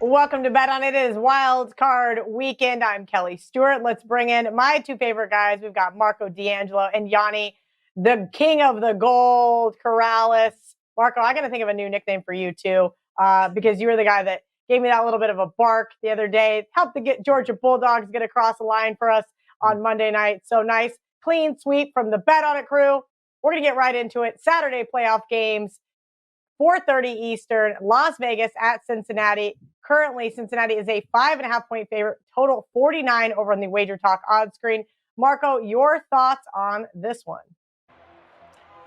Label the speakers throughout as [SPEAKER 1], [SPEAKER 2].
[SPEAKER 1] Welcome to Bet On. It is Wild Card Weekend. I'm Kelly Stewart. Let's bring in my two favorite guys. We've got Marco D'Angelo and Gianni, the king of the gold, Corrales. Marco, I got to think of a new nickname for you too, because you were the guy that gave me that little bit of a bark the other day. Helped to get Georgia Bulldogs get across the line for us on Monday night. So nice, clean sweep from the Bet On It crew. We're going to get right into it. Saturday playoff games. 4:30 Eastern, Las Vegas at Cincinnati. Currently, Cincinnati is a 5.5-point favorite, total 49 over on the WagerTalk odds screen. Marco, your thoughts on this one?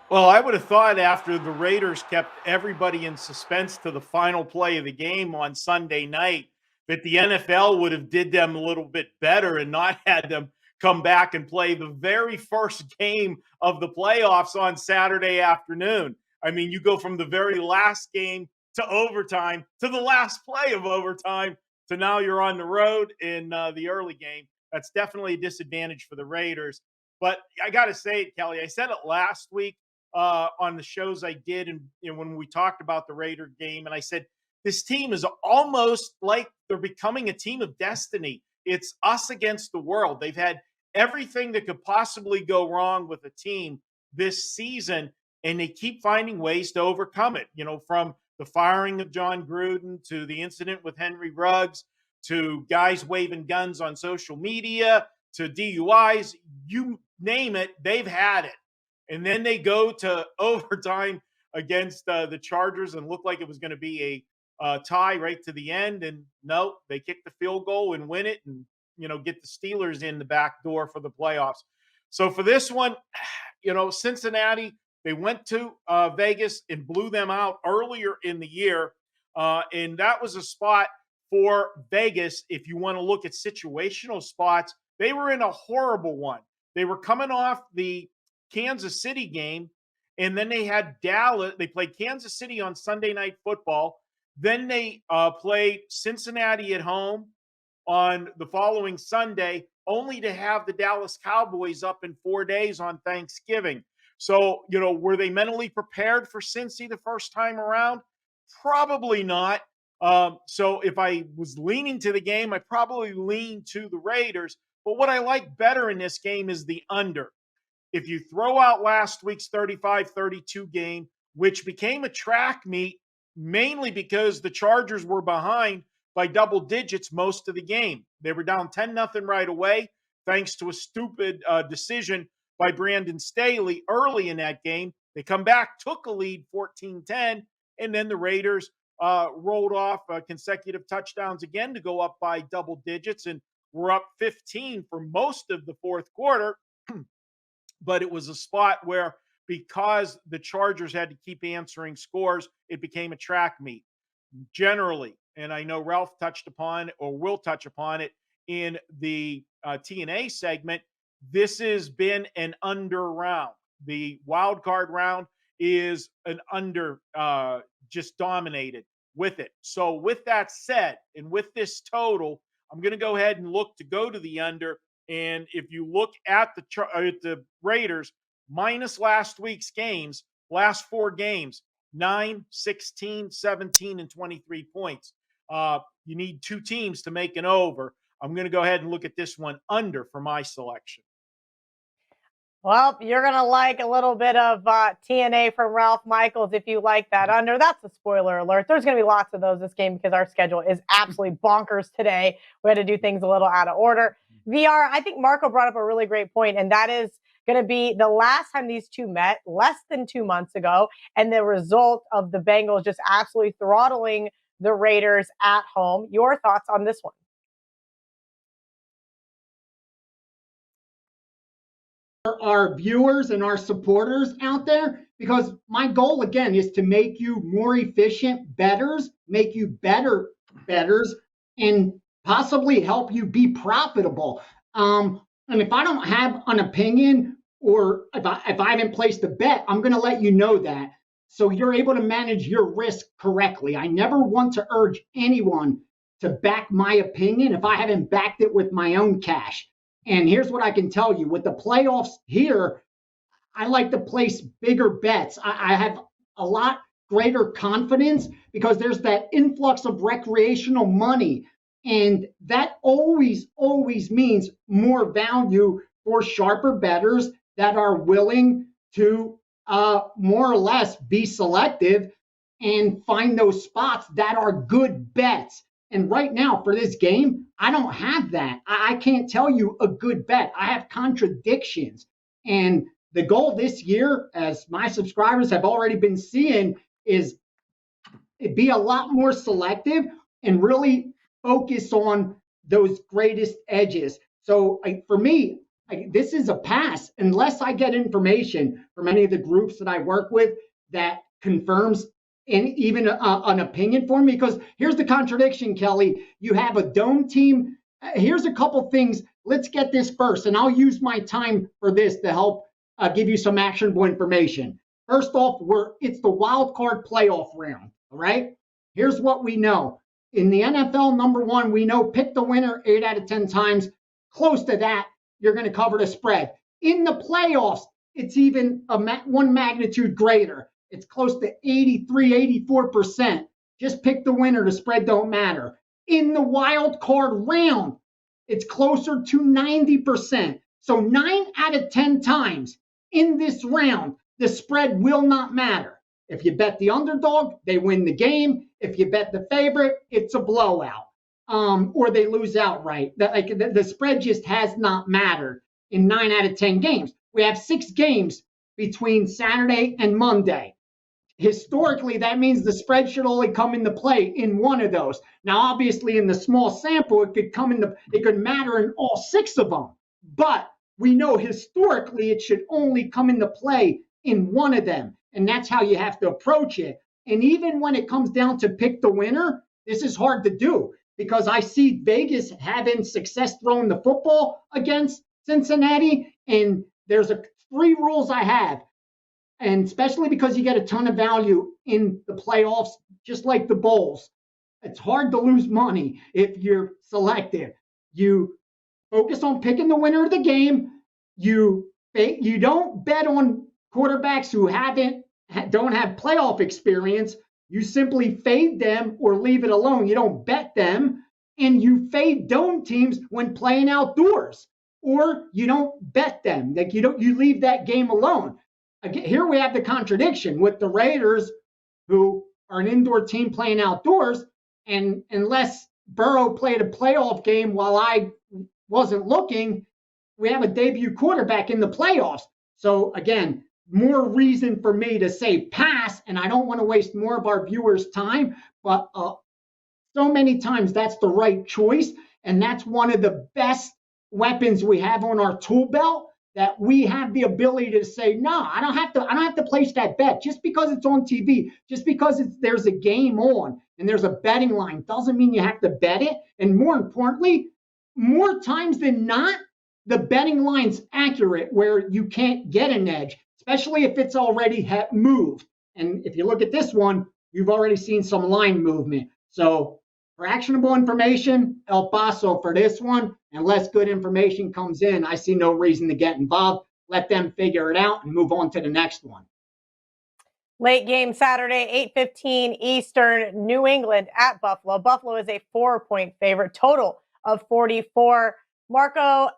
[SPEAKER 2] Well, I would have thought after the Raiders kept everybody in suspense to the final play of the game on Sunday night that the NFL would have did them a little bit better and not had them come back and play the very first game of the playoffs on Saturday afternoon. I mean, you go from the very last game to overtime to the last play of overtime to now you're on the road in the early game. That's definitely a disadvantage for the Raiders. But I got to say it, Kelly, I said it last week on the shows I did and when we talked about the Raider game, and I said, this team is almost like they're becoming a team of destiny. It's us against the world. They've had everything that could possibly go wrong with a team this season, and they keep finding ways to overcome it, from the firing of John Gruden to the incident with Henry Ruggs to guys waving guns on social media to DUIs, you name it, they've had it. And then they go to overtime against the Chargers and look like it was going to be a tie right to the end. And no, they kick the field goal and win it and, get the Steelers in the back door for the playoffs. So for this one, Cincinnati, they went to Vegas and blew them out earlier in the year. And that was a spot for Vegas. If you want to look at situational spots, they were in a horrible one. They were coming off the Kansas City game, and then they had Dallas. They played Kansas City on Sunday Night Football. Then they played Cincinnati at home on the following Sunday, only to have the Dallas Cowboys up in 4 days on Thanksgiving. So, were they mentally prepared for Cincy the first time around? Probably not. So if I was leaning to the game, I probably lean to the Raiders. But what I like better in this game is the under. If you throw out last week's 35-32 game, which became a track meet, mainly because the Chargers were behind by double digits most of the game. They were down 10-0 right away, thanks to a stupid decision by Brandon Staley early in that game. They come back, took a lead 14-10, and then the Raiders rolled off consecutive touchdowns again to go up by double digits, and were up 15 for most of the fourth quarter. But it was a spot where, because the Chargers had to keep answering scores, it became a track meet. Generally, and I know Ralph touched upon or will touch upon it in the T&A segment, this has been an under round. The wild card round is an under, just dominated with it. So with that said, and with this total, I'm going to go ahead and look to go to the under. And if you look at the Raiders, minus last week's games, last 4 games, 9, 16, 17, and 23 points. You need 2 teams to make an over. I'm going to go ahead and look at this one under for my selection.
[SPEAKER 1] Well, you're going to like a little bit of TNA from Ralph Michaels if you like that under. That's a spoiler alert. There's going to be lots of those this game because our schedule is absolutely bonkers today. We had to do things a little out of order. VR, I think Marco brought up a really great point, and that is going to be the last time these two met, less than 2 months ago, and the result of the Bengals just absolutely throttling the Raiders at home. Your thoughts on this one?
[SPEAKER 3] Our viewers and our supporters out there, because my goal again is to make you more efficient bettors, make you better bettors, and possibly help you be profitable. And if I don't have an opinion, or if I haven't placed a bet, I'm going to let you know that, so you're able to manage your risk correctly. I never want to urge anyone to back my opinion if I haven't backed it with my own cash. And here's what I can tell you. With the playoffs here, I like to place bigger bets. I have a lot greater confidence because there's that influx of recreational money. And that always means more value for sharper bettors that are willing to more or less be selective and find those spots that are good bets. And right now for this game, I don't have that. I can't tell you a good bet. I have contradictions. And the goal this year, as my subscribers have already been seeing, is be a lot more selective and really focus on those greatest edges. So for me, this is a pass unless I get information from any of the groups that I work with that confirms and even an opinion for me. Because here's the contradiction, Kelly. You have a dome team. Here's a couple things. Let's get this first, and I'll use my time for this to help give you some actionable information. First off, it's the wild card playoff round. All right. Here's what we know. In the NFL, number one, we know pick the winner 8 out of 10 times. Close to that, you're going to cover the spread. In the playoffs, it's even one magnitude greater. It's close to 83, 84%. Just pick the winner. The spread don't matter. In the wild card round, it's closer to 90%. So 9 out of 10 times in this round, the spread will not matter. If you bet the underdog, they win the game. If you bet the favorite, it's a blowout, or they lose outright. The spread just has not mattered in 9 out of 10 games. We have 6 games between Saturday and Monday. Historically, that means the spread should only come into play in one of those. Now, obviously, in the small sample, it could matter in all 6 of them. But we know historically it should only come into play in one of them. And that's how you have to approach it. And even when it comes down to pick the winner, this is hard to do because I see Vegas having success throwing the football against Cincinnati. And there's 3 rules I have. And especially because you get a ton of value in the playoffs, just like the bowls. It's hard to lose money if you're selective. You focus on picking the winner of the game. You don't bet on quarterbacks who don't have playoff experience. You simply fade them or leave it alone. You don't bet them, and you fade dome teams when playing outdoors, or you don't bet them. Like you leave that game alone. Again, here we have the contradiction with the Raiders, who are an indoor team playing outdoors, and unless Burrow played a playoff game while I wasn't looking, we have a debut quarterback in the playoffs. So again, more reason for me to say pass, and I don't want to waste more of our viewers' time, but so many times that's the right choice, and that's one of the best weapons we have on our tool belt, that we have the ability to say, no, I don't have to place that bet just because it's on TV, just because there's a game on and there's a betting line doesn't mean you have to bet it. And more importantly, more times than not, the betting line's accurate where you can't get an edge, especially if it's already moved. And if you look at this one, you've already seen some line movement. So for actionable information, El Paso for this one. Unless good information comes in, I see no reason to get involved. Let them figure it out and move on to the next one.
[SPEAKER 1] Late game Saturday, 8:15 Eastern, New England at Buffalo. Buffalo is a 4-point favorite, total of 44. Marco,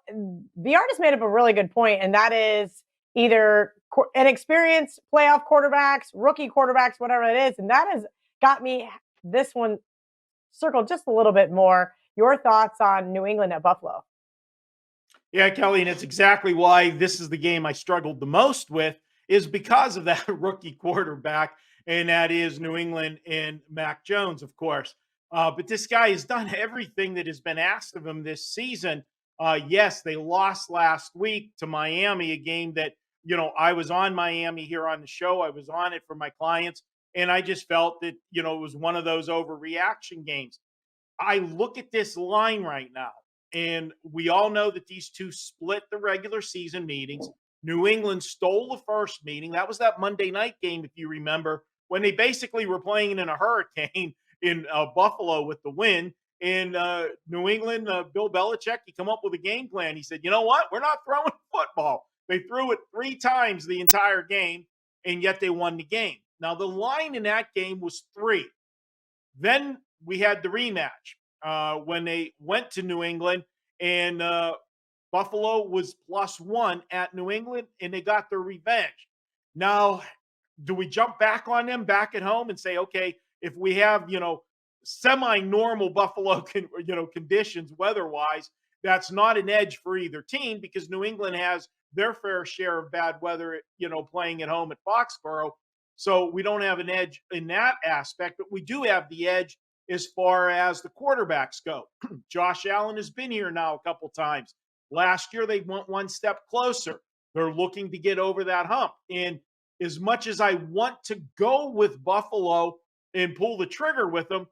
[SPEAKER 1] the artist made up a really good point, and that is either inexperienced playoff quarterbacks, rookie quarterbacks, whatever it is. And that has got me this one circled just a little bit more. Your thoughts on New England at Buffalo?
[SPEAKER 2] Yeah, Kelly, and it's exactly why this is the game I struggled the most with, is because of that rookie quarterback, and that is New England and Mac Jones, of course. But this guy has done everything that has been asked of him this season. Yes, they lost last week to Miami, a game that, I was on Miami here on the show. I was on it for my clients, and I just felt that, it was one of those overreaction games. I look at this line right now, and we all know that these two split the regular season meetings. New England stole the first meeting. That was that Monday night game, if you remember, when they basically were playing in a hurricane in Buffalo with the win. And New England, Bill Belichick, he come up with a game plan. He said, you know what? We're not throwing football. They threw it 3 times the entire game, and yet they won the game. Now, the line in that game was 3. Then we had the rematch when they went to New England, and Buffalo was +1 at New England, and they got their revenge. Now, do we jump back on them back at home and say, okay, if we have, semi-normal Buffalo, conditions weather-wise, that's not an edge for either team because New England has their fair share of bad weather, playing at home at Foxborough. So we don't have an edge in that aspect, but we do have the edge as far as the quarterbacks go. Josh Allen has been here now a couple times. Last year, they went one step closer. They're looking to get over that hump. And as much as I want to go with Buffalo and pull the trigger with them,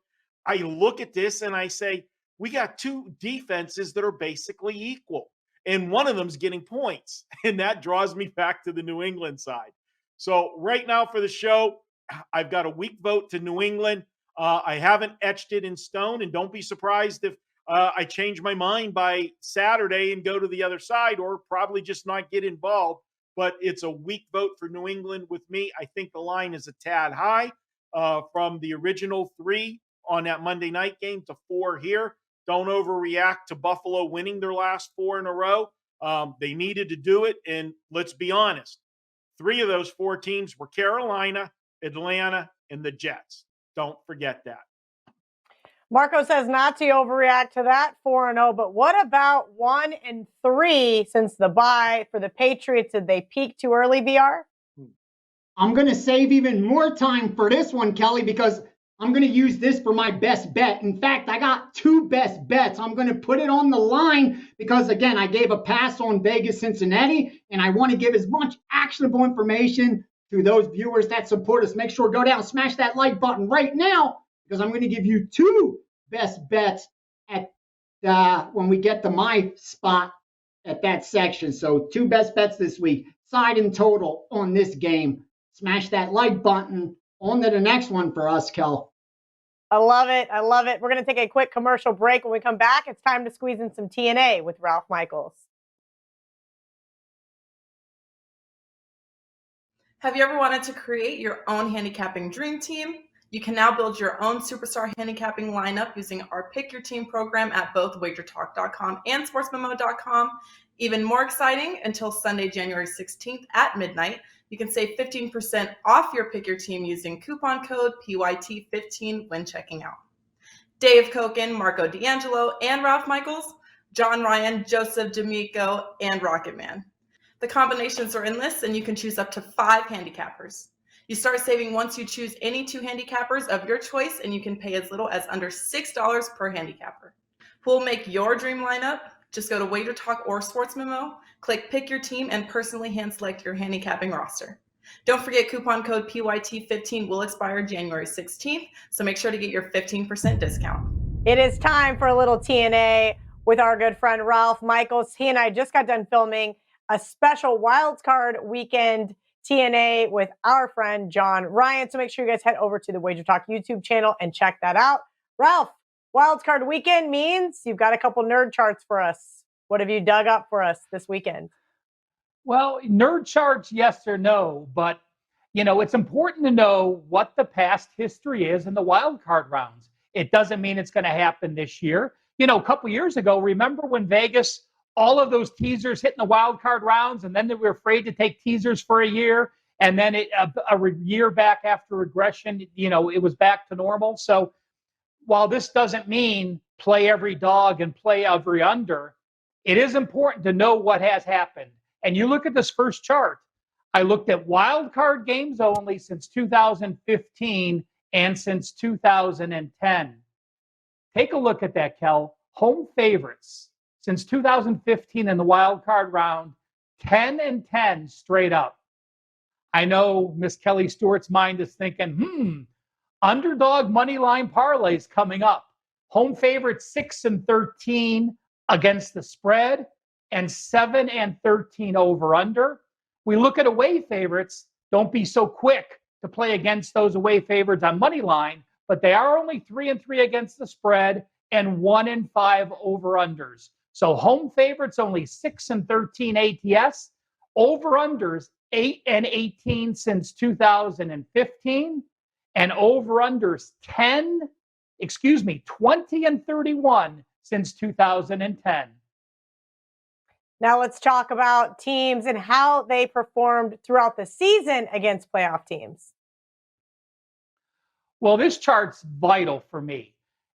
[SPEAKER 2] I look at this and I say, we got 2 defenses that are basically equal. And one of them's getting points. And that draws me back to the New England side. So right now for the show, I've got a weak vote to New England. I haven't etched it in stone. And don't be surprised if I change my mind by Saturday and go to the other side, or probably just not get involved. But it's a weak vote for New England with me. I think the line is a tad high from the original 3 on that Monday night game to 4 here. Don't overreact to Buffalo winning their last 4 in a row. They needed to do it. And let's be honest, 3 of those 4 teams were Carolina, Atlanta, and the Jets. Don't forget that.
[SPEAKER 1] Marco says not to overreact to that 4-0, but what about 1-3 since the bye for the Patriots? Did they peak too early, BR?
[SPEAKER 3] I'm going to save even more time for this one, Kelly, because I'm going to use this for my best bet. In fact, I got 2 best bets. I'm going to put it on the line because, again, I gave a pass on Vegas, Cincinnati, and I want to give as much actionable information to those viewers that support us. Make sure go down, smash that like button right now, because I'm going to give you 2 best bets at when we get to my spot at that section. So 2 best bets this week, side and total on this game. Smash that like button. On to the next one for us, Kel.
[SPEAKER 1] I love it. I love it. We're going to take a quick commercial break. When we come back, it's time to squeeze in some TNA with Ralph Michaels.
[SPEAKER 4] Have you ever wanted to create your own handicapping dream team? You can now build your own superstar handicapping lineup using our Pick Your Team program at both WagerTalk.com and SportsMemo.com. Even more exciting, until Sunday, January 16th at midnight, you can save 15% off your Pick Your Team using coupon code PYT15 when checking out. Dave Koken, Marco D'Angelo, and Ralph Michaels, John Ryan, Joseph D'Amico, and Rocketman. The combinations are endless, and you can choose up to 5 handicappers. You start saving once you choose any 2 handicappers of your choice, and you can pay as little as under $6 per handicapper. Who will make your dream lineup? Just go to WagerTalk or SportsMemo, click Pick Your Team, and personally hand-select your handicapping roster. Don't forget, coupon code PYT15 will expire January 16th, so make sure to get your 15% discount.
[SPEAKER 1] It is time for a little TNA with our good friend Ralph Michaels. He and I just got done filming a special wild card weekend TNA with our friend John Ryan. So make sure you guys head over to the WagerTalk YouTube channel and check that out. Ralph, wild card weekend means you've got a couple nerd charts for us. What have you dug up for us this weekend?
[SPEAKER 5] Well, nerd charts, yes or no, but it's important to know what the past history is in the wild card rounds. It doesn't mean it's going to happen this year. A couple years ago, remember when Vegas, all of those teasers hit in the wild card rounds, and then they were afraid to take teasers for a year, and then a year back after regression, it was back to normal. So while this doesn't mean play every dog and play every under, it is important to know what has happened. And you look at this first chart, I looked at wild card games only since 2015 and since 2010. Take a look at that, Kel. Home favorites since 2015 in the wild card round, 10-10 straight up. I know Miss Kelly Stewart's mind is thinking, underdog money line parlays coming up. Home favorites 6-13 against the spread and 7-13 over under. We look at away favorites. Don't be so quick to play against those away favorites on money line, but they are only 3-3 against the spread and 1-5 over unders. So home favorites only 6-13 ATS, over unders 8-18 since 2015, and over-unders 20-31 since 2010.
[SPEAKER 1] Now let's talk about teams and how they performed throughout the season against playoff teams.
[SPEAKER 5] Well, this chart's vital for me.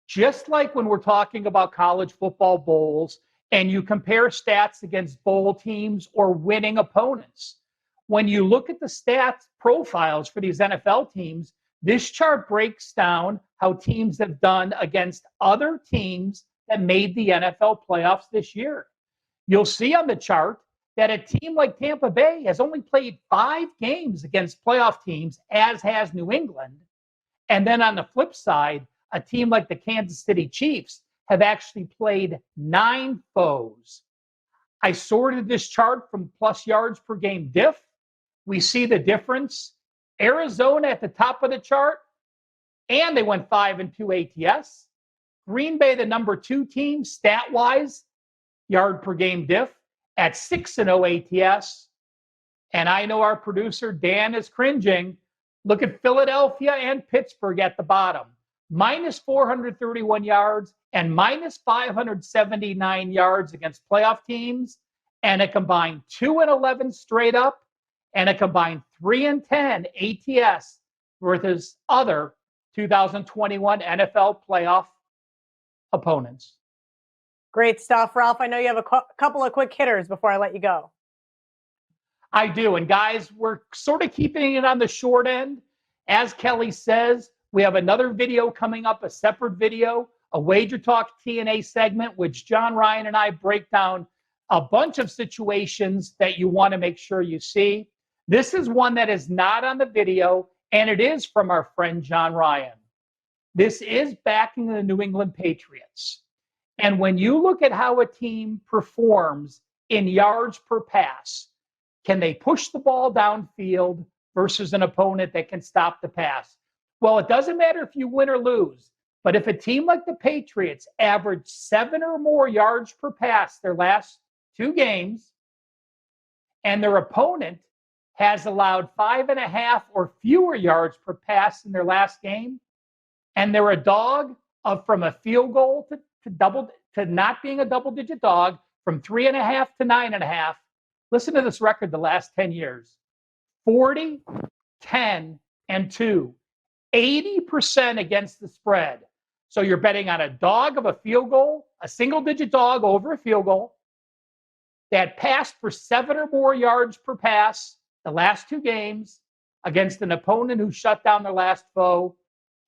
[SPEAKER 5] Just like when we're talking about college football bowls and you compare stats against bowl teams or winning opponents. When you look at the stats profiles for these NFL teams, this chart breaks down how teams have done against other teams that made the NFL playoffs this year. You'll see on the chart that a team like Tampa Bay has only played 5 games against playoff teams, as has New England. And then on the flip side, a team like the Kansas City Chiefs have actually played 9 foes. I sorted this chart from plus yards per game diff. We see the difference. Arizona at the top of the chart, and they went 5-2 ATS. Green Bay, the number 2 team, stat-wise, yard per game diff at 6-0 ATS. And I know our producer, Dan, is cringing. Look at Philadelphia and Pittsburgh at the bottom. Minus 431 yards and minus 579 yards against playoff teams, and a combined 2-11 straight up, and a combined 3-10 ATS versus other 2021 NFL playoff opponents.
[SPEAKER 1] Great stuff, Ralph. I know you have a couple of quick hitters before I let you go.
[SPEAKER 5] I do. And guys, we're sort of keeping it on the short end. As Kelly says, we have another video coming up, a separate video, a WagerTalk TNA segment, which John Ryan and I break down a bunch of situations that you want to make sure you see. This is one that is not on the video, and it is from our friend John Ryan. This is backing the New England Patriots. And when you look at how a team performs in yards per pass, can they push the ball downfield versus an opponent that can stop the pass? Well, it doesn't matter if you win or lose, but if a team like the Patriots average 7 or more yards per pass their last 2 games, and their opponent has allowed 5.5 or fewer yards per pass in their last game, and they're a dog from a field goal to not being a double-digit dog, from 3.5 to 9.5. Listen to this record the last 10 years. 40, 10, and 2. 80% against the spread. So you're betting on a dog of a field goal, a single-digit dog over a field goal, that passed for 7 or more yards per pass the last 2 games against an opponent who shut down their last foe.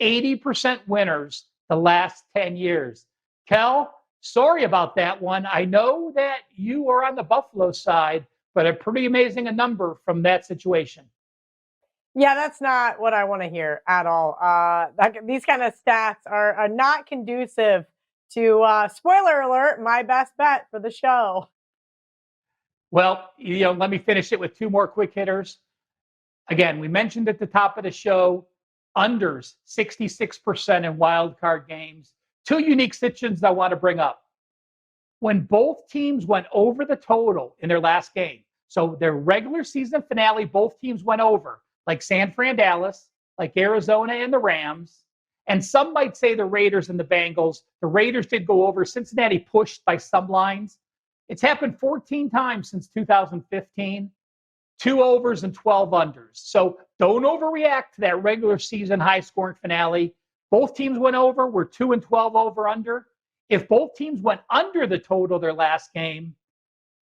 [SPEAKER 5] 80% winners the last 10 years. Kel, sorry about that one. I know that you are on the Buffalo side, but a pretty amazing a number from that situation.
[SPEAKER 1] Yeah, that's not what I want to hear at all. These kind of stats are not conducive to, spoiler alert, my best bet for the show.
[SPEAKER 5] Well, let me finish it with 2 more quick hitters. Again, we mentioned at the top of the show, unders 66% in wild card games. 2 unique situations I want to bring up. When both teams went over the total in their last game, so their regular season finale, both teams went over, like San Fran, Dallas, like Arizona and the Rams. And some might say the Raiders and the Bengals. The Raiders did go over. Cincinnati pushed by some lines. It's happened 14 times since 2015. 2 overs and 12 unders. So don't overreact to that regular season high-scoring finale. Both teams went over. We're 2 and 12 over under. If both teams went under the total their last game,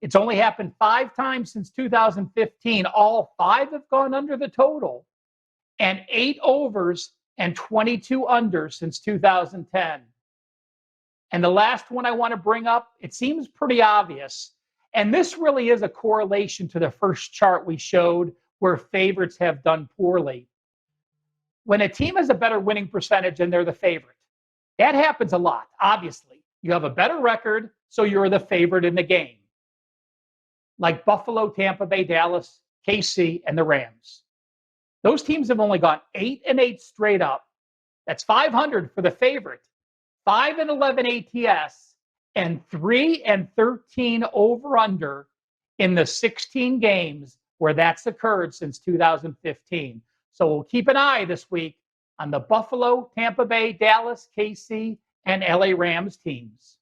[SPEAKER 5] it's only happened 5 times since 2015. All 5 have gone under the total, and 8 overs and 22 unders since 2010. And the last one I want to bring up, it seems pretty obvious. And this really is a correlation to the first chart we showed where favorites have done poorly. When a team has a better winning percentage and they're the favorite, that happens a lot, obviously. You have a better record, so you're the favorite in the game. Like Buffalo, Tampa Bay, Dallas, KC, and the Rams. Those teams have only gone 8-8 straight up. That's 500 for the favorite. 5-11 ATS, and 3-13 over-under in the 16 games where that's occurred since 2015. So we'll keep an eye this week on the Buffalo, Tampa Bay, Dallas, KC, and LA Rams teams.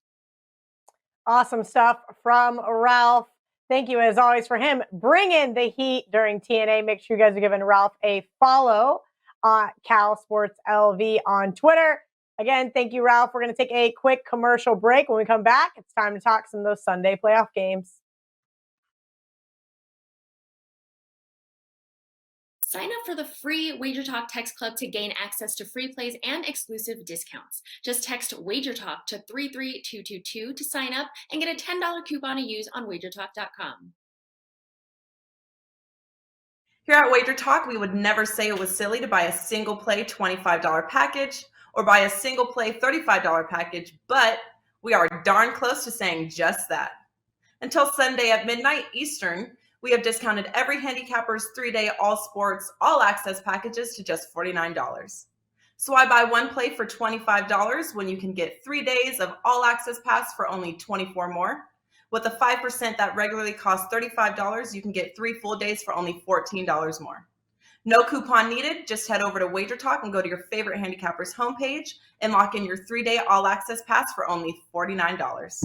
[SPEAKER 1] Awesome stuff from Ralph. Thank you, as always, for him bringing the heat during TNA. Make sure you guys are giving Ralph a follow on Cal Sports LV on Twitter. Again, thank you, Ralph. We're going to take a quick commercial break. When we come back, it's time to talk some of those Sunday playoff games.
[SPEAKER 6] Sign up for the free WagerTalk text club to gain access to free plays and exclusive discounts. Just text WagerTalk to 33222 to sign up and get a $10 coupon to use on WagerTalk.com.
[SPEAKER 4] Here at WagerTalk, we would never say it was silly to buy a single play $25 package or buy a single play $35 package, but we are darn close to saying just that. Until Sunday at midnight Eastern, we have discounted every handicapper's 3-day all sports, all access packages to just $49. So why buy one play for $25 when you can get 3 days of all access pass for only $24 more? With the 5% that regularly costs $35, you can get 3 full days for only $14 more. No coupon needed. Just head over to WagerTalk and go to your favorite handicapper's homepage and lock in your 3-day all access pass for only $49.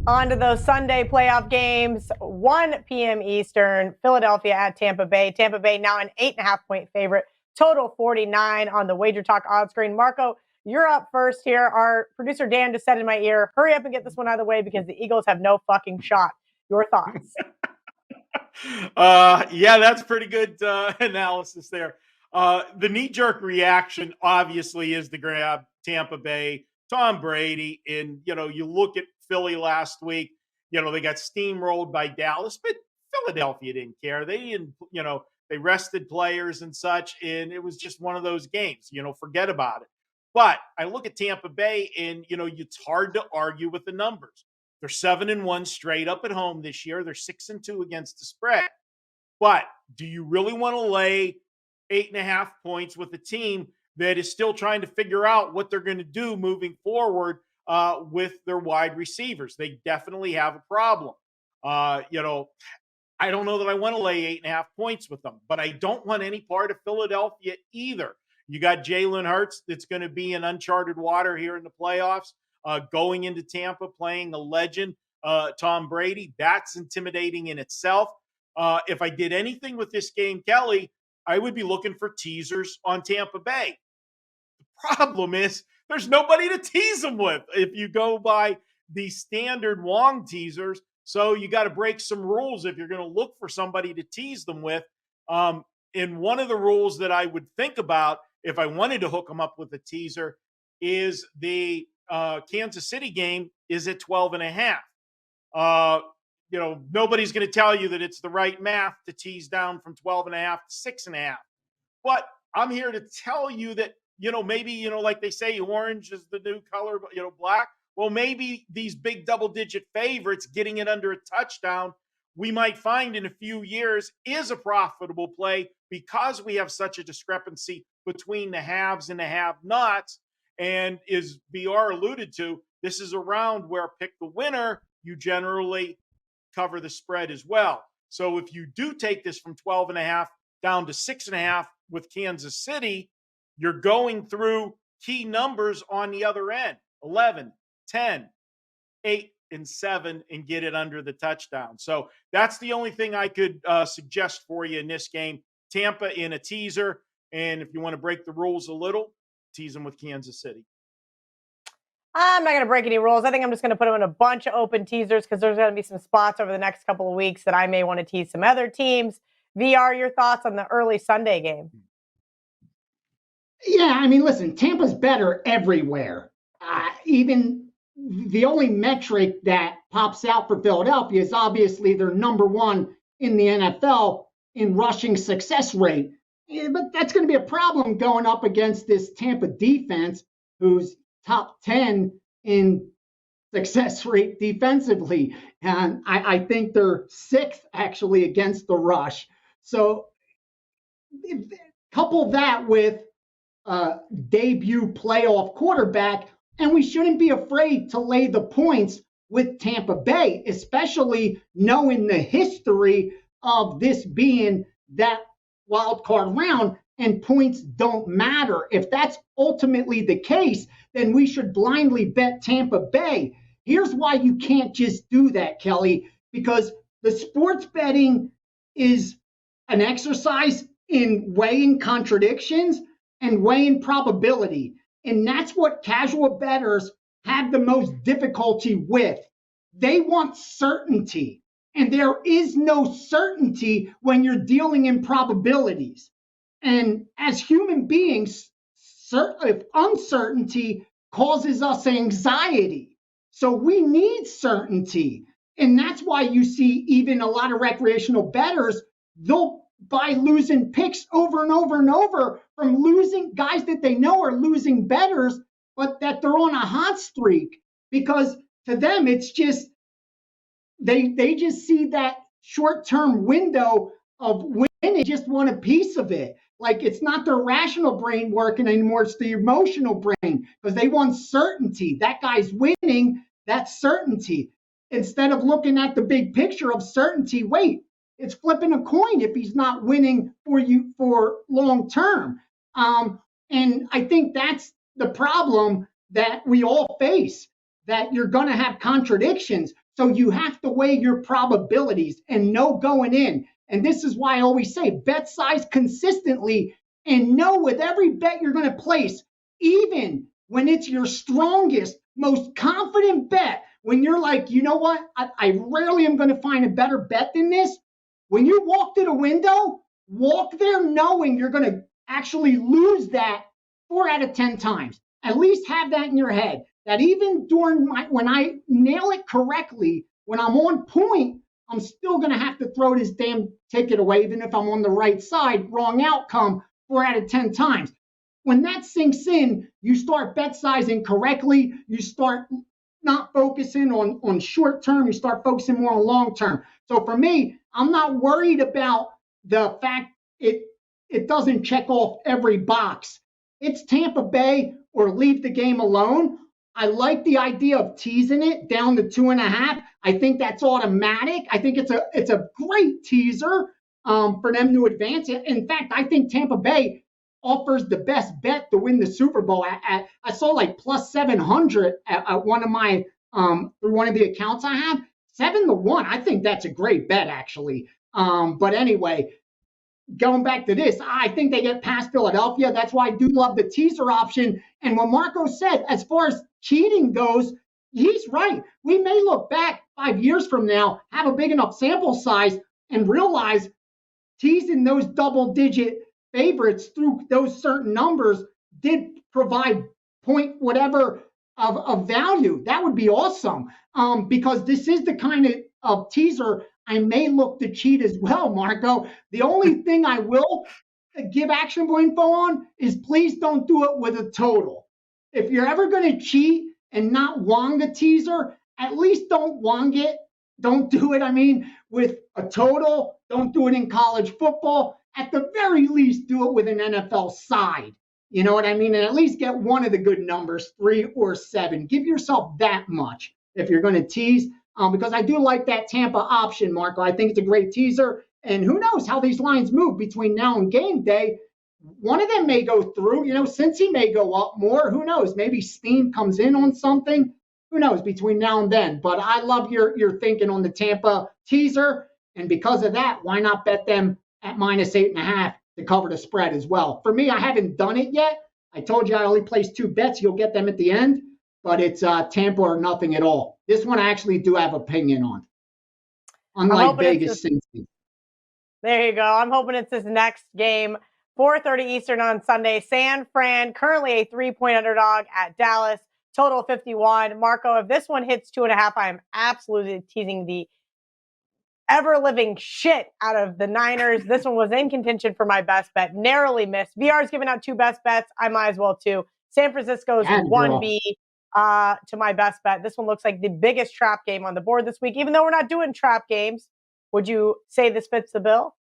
[SPEAKER 1] On to those Sunday playoff games, 1 p.m. Eastern, Philadelphia at Tampa Bay. Tampa Bay now an 8.5-point favorite, total 49 on the WagerTalk odds screen. Marco, you're up first here. Our producer Dan just said in my ear, hurry up and get this one out of the way because the Eagles have no fucking shot. Your thoughts?
[SPEAKER 2] Yeah, that's pretty good analysis there. The knee-jerk reaction obviously is to grab Tampa Bay, Tom Brady, and you look at Philly last week. They got steamrolled by Dallas, but Philadelphia didn't care. They didn't, they rested players and such, and it was just one of those games. Forget about it. But I look at Tampa Bay, and it's hard to argue with the numbers. They're 7-1 straight up at home this year. They're 6-2 against the spread. But do you really want to lay 8.5 points with a team that is still trying to figure out what they're going to do moving forward with their wide receivers? They definitely have a problem. I don't know that I want to lay 8.5 points with them, but I don't want any part of Philadelphia either. You got Jalen Hurts that's going to be in uncharted water here in the playoffs, going into Tampa, playing a legend, Tom Brady. That's intimidating in itself. If I did anything with this game, Kelly, I would be looking for teasers on Tampa Bay. The problem is there's nobody to tease them with if you go by the standard Wong teasers. So you got to break some rules if you're going to look for somebody to tease them with. And one of the rules that I would think about if I wanted to hook them up with a teaser is the Kansas City game is at 12.5. Nobody's going to tell you that it's the right math to tease down from 12.5 to 6.5. But I'm here to tell you that, maybe, like they say, orange is the new color, black. Well, maybe these big double-digit favorites getting it under a touchdown, we might find in a few years is a profitable play because we have such a discrepancy between the haves and the have-nots. And as BR alluded to, this is a round where pick the winner, you generally cover the spread as well. So if you do take this from 12.5 down to 6.5 with Kansas City, you're going through key numbers on the other end, 11, 10, 8, and 7, and get it under the touchdown. So that's the only thing I could suggest for you in this game. Tampa in a teaser. And if you want to break the rules a little, tease them with Kansas City.
[SPEAKER 1] I'm not going to break any rules. I think I'm just going to put them in a bunch of open teasers because there's going to be some spots over the next couple of weeks that I may want to tease some other teams. VR, your thoughts on the early Sunday game?
[SPEAKER 3] Yeah, I mean, listen, Tampa's better everywhere. Even the only metric that pops out for Philadelphia is obviously they're number one in the NFL in rushing success rate. Yeah, but that's going to be a problem going up against this Tampa defense, who's top 10 in success rate defensively. And I think they're 6th actually against the rush. So couple that with debut playoff quarterback, and we shouldn't be afraid to lay the points with Tampa Bay, especially knowing the history of this being that wild card round and points don't matter. If that's ultimately the case, then we should blindly bet Tampa Bay. Here's why you can't just do that, Kelly, because the sports betting is an exercise in weighing contradictions and weighing probability. And that's what casual bettors have the most difficulty with. They want certainty. And there is no certainty when you're dealing in probabilities. And as human beings, uncertainty causes us anxiety. So we need certainty. And that's why you see even a lot of recreational bettors, they'll by losing picks over and over and over from losing guys that they know are losing bettors, but that they're on a hot streak, because to them it's just they just see that short-term window of winning, just want a piece of it. Like, it's not their rational brain working anymore, it's the emotional brain, because they want certainty. That guy's winning, that's certainty. Instead of looking at the big picture of certainty, wait, it's flipping a coin if he's not winning for you for long term. And I think that's the problem that we all face, that you're going to have contradictions. So you have to weigh your probabilities and know going in. And this is why I always say bet size consistently and know with every bet you're going to place, even when it's your strongest, most confident bet, when you're like, you know what, I rarely am going to find a better bet than this. When you walk to the window, walk there knowing you're going to actually lose that 4 out of 10 times. At least have that in your head, that even during when I nail it correctly, when I'm on point, I'm still going to have to throw this damn ticket away, even if I'm on the right side, wrong outcome 4 out of 10 times. When that sinks in, you start bet sizing correctly. You start not focusing on short term. You start focusing more on long term. So for me, I'm not worried about the fact it doesn't check off every box. It's Tampa Bay or leave the game alone. I like the idea of teasing it down to 2.5. I think that's automatic. I think it's a great teaser for them to advance it. In fact, I think Tampa Bay offers the best bet to win the Super Bowl. I saw like plus 700 at one of my through one of the accounts I have. 7-1. I think that's a great bet, actually. But anyway, going back to this, I think they get past Philadelphia. That's why I do love the teaser option. And what Marco said, as far as cheating goes, he's right. We may look back 5 years from now, have a big enough sample size, and realize teasing those double-digit favorites through those certain numbers did provide point whatever of value. That would be awesome, because this is the kind of teaser I may look to cheat as well, Marco. The only thing I will give actionable info on is please don't do it with a total. If you're ever going to cheat and not wong the teaser, at least don't wong it. Don't do it, with a total. Don't do it in college football. At the very least, do it with an NFL side. You know what I mean? And at least get one of the good numbers, 3 or 7. Give yourself that much if you're going to tease, because I do like that Tampa option, Marco. I think it's a great teaser. And who knows how these lines move between now and game day. One of them may go through, Cincy may go up more. Who knows? Maybe steam comes in on something. Who knows between now and then? But I love your thinking on the Tampa teaser. And because of that, why not bet them at minus 8.5 to cover the spread as well? For me, I haven't done it yet. I told you I only placed 2 bets. You'll get them at the end. But it's Tampa or nothing at all. This one I actually do have opinion on. Unlike Vegas, Cincy.
[SPEAKER 1] There you go. I'm hoping it's this next game. 4:30 Eastern on Sunday. San Fran, currently a 3-point underdog at Dallas. Total 51. Marco, if this one hits 2.5, I am absolutely teasing the ever-living shit out of the Niners. This one was in contention for my best bet. Narrowly missed. VR's giving out 2 best bets. I might as well too. San Francisco's 1B to my best bet. This one looks like the biggest trap game on the board this week. Even though we're not doing trap games, would you say this fits the bill?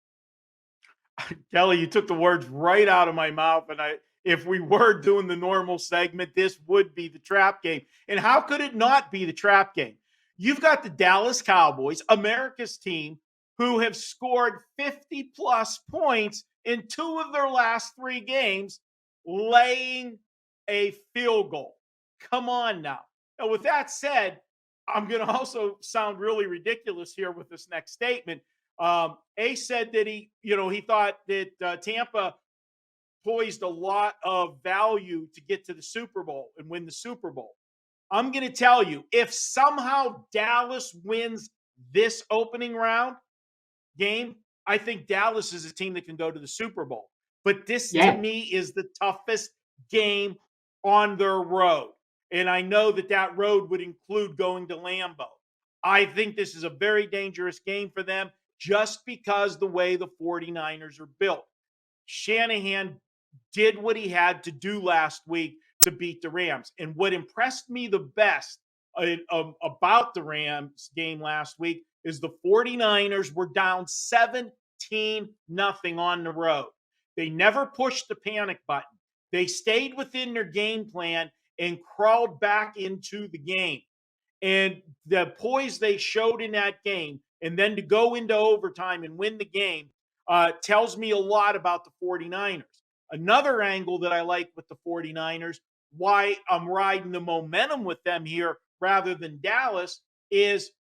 [SPEAKER 2] Kelly, you took the words right out of my mouth. And if we were doing the normal segment, this would be the trap game. And how could it not be the trap game? You've got the Dallas Cowboys, America's team, who have scored 50-plus points in 2 of their last 3 games, laying a field goal. Come on now. Now, with that said, I'm going to also sound really ridiculous here with this next statement. Ace said that he thought that Tampa poised a lot of value to get to the Super Bowl and win the Super Bowl. I'm going to tell you, if somehow Dallas wins this opening round game, I think Dallas is a team that can go to the Super Bowl. But this, to me, is the toughest game on their road. And I know that road would include going to Lambeau. I think this is a very dangerous game for them just because the way the 49ers are built. Shanahan did what he had to do last week to beat the Rams. And what impressed me the best about the Rams game last week is the 49ers were down 17-0 on the road. They never pushed the panic button. They stayed within their game plan and crawled back into the game. And the poise they showed in that game, and then to go into overtime and win the game, tells me a lot about the 49ers. Another angle that I like with the 49ers, why I'm riding the momentum with them here rather than Dallas, is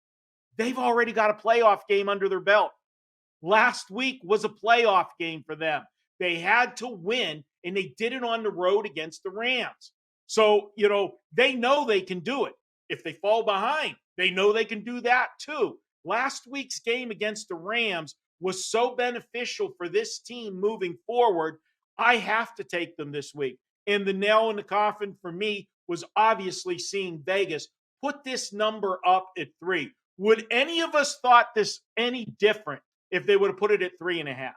[SPEAKER 2] they've already got a playoff game under their belt. Last week was a playoff game for them. They had to win, and they did it on the road against the Rams. So, they know they can do it. If they fall behind, they know they can do that too. Last week's game against the Rams was so beneficial for this team moving forward. I have to take them this week. And the nail in the coffin for me was obviously seeing Vegas put this number up at 3. Would any of us thought this any different if they would have put it at 3.5?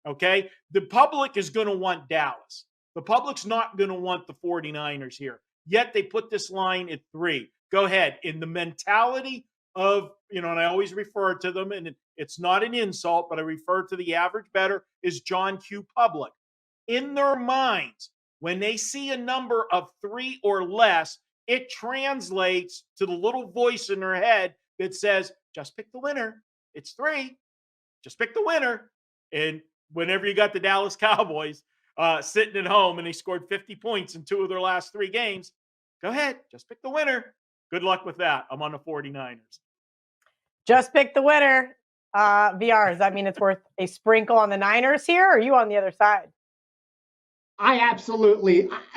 [SPEAKER 2] Okay? The public is going to want Dallas. The public's not going to want the 49ers here. Yet they put this line at 3. Go ahead. In the mentality of, and I always refer to them, and it's not an insult, but I refer to the average bettor as John Q. Public. In their minds, when they see a number of 3 or less, it translates to the little voice in their head that says, just pick the winner. It's 3. Just pick the winner. And whenever you got the Dallas Cowboys sitting at home and they scored 50 points in 2 of their last 3 games, go ahead. Just pick the winner. Good luck with that. I'm on the 49ers.
[SPEAKER 1] Just pick the winner. VR, does that mean it's worth a sprinkle on the Niners here, or are you on the other side?
[SPEAKER 3] I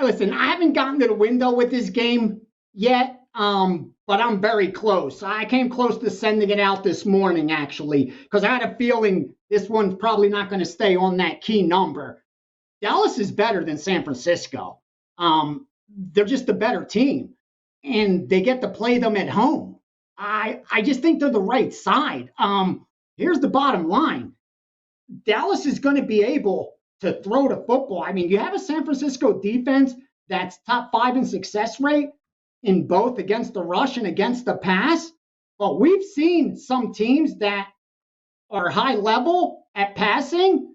[SPEAKER 3] listen, I haven't gotten to the window with this game yet, but I'm very close. I came close to sending it out this morning, actually, because I had a feeling this one's probably not going to stay on that key number. Dallas is better than San Francisco. They're just a better team, and they get to play them at home. I just think they're the right side. Here's the bottom line. Dallas is going to be able to throw the football. I mean, you have a San Francisco defense that's top 5 in success rate in both against the rush and against the pass. But we've seen some teams that are high level at passing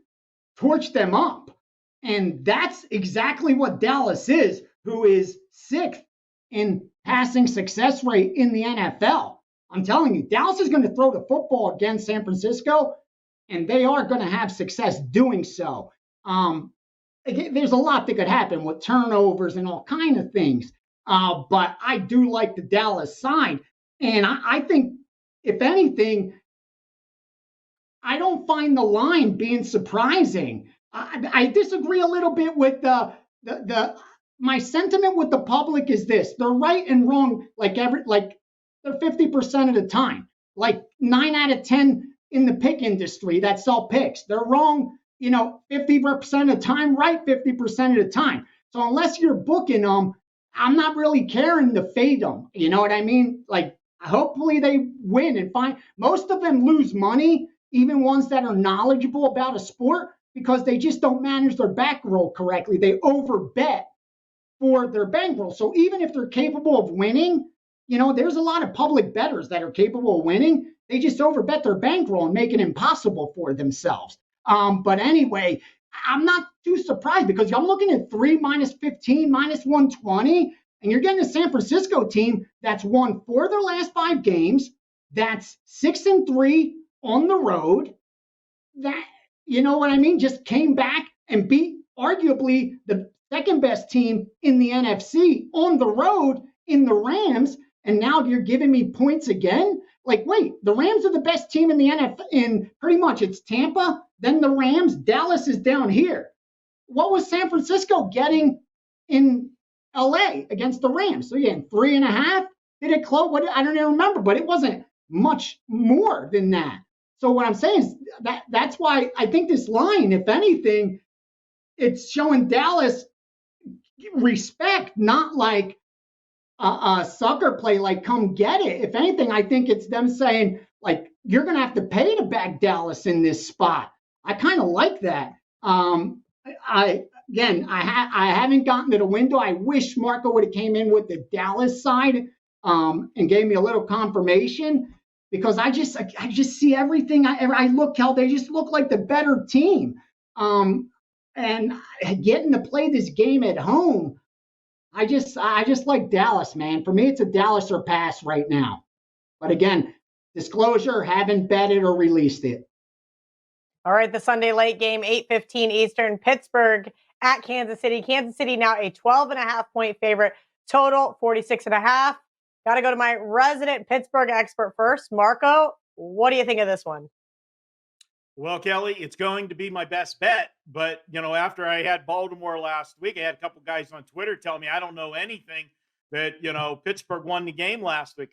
[SPEAKER 3] torch them up. And that's exactly what Dallas is, who is 6th in passing success rate in the NFL. I'm telling you, Dallas is going to throw the football against San Francisco, and they are going to have success doing so. There's a lot that could happen with turnovers and all kind of things. But I do like the Dallas side. And I think, if anything, I don't find the line being surprising. I disagree a little bit with my sentiment with the public is this. They're right and wrong they're 50% of the time. Like 9 out of 10 in the pick industry that sell picks. They're wrong, 50% of the time, right 50% of the time. So unless you're booking them, I'm not really caring to fade them. You know what I mean? Like, hopefully they win and find. Most of them lose money, even ones that are knowledgeable about a sport, because they just don't manage their bankroll correctly. They overbet for their bankroll. So even if they're capable of winning, there's a lot of public bettors that are capable of winning. They just overbet their bankroll and make it impossible for themselves. But anyway, I'm not too surprised because I'm looking at 3 minus 15, minus 120, and you're getting a San Francisco team that's won 4 of their last 5 games, that's 6-3 on the road that, you know what I mean, just came back and beat arguably the second best team in the NFC on the road in the Rams. And now you're giving me points again? Like, wait, the Rams are the best team in the NFL. In pretty much it's Tampa, then the Rams. Dallas is down here. What was San Francisco getting in LA against the Rams? So again, 3.5. Did it close? What, I don't even remember, but it wasn't much more than that. So what I'm saying is that's why I think this line, if anything, it's showing Dallas respect, not like a sucker play, like come get it. If anything, I think it's them saying, like, you're going to have to pay to back Dallas in this spot. I kind of like that. I haven't gotten to the window. I wish Marco would have came in with the Dallas side and gave me a little confirmation, because I just see everything. I look, Kel, they just look like the better team. And getting to play this game at home, I just like Dallas, man. For me, it's a Dallas or pass right now. But again, disclosure, haven't betted or released it.
[SPEAKER 1] All right, the Sunday late game, 8:15 Eastern, Pittsburgh at Kansas City. Kansas City now a 12.5-point favorite, total 46.5. Got to go to my resident Pittsburgh expert first. Marco, what do you think of this one?
[SPEAKER 2] Well, Kelly, it's going to be my best bet. But, after I had Baltimore last week, I had a couple guys on Twitter tell me I don't know anything, that, Pittsburgh won the game last week.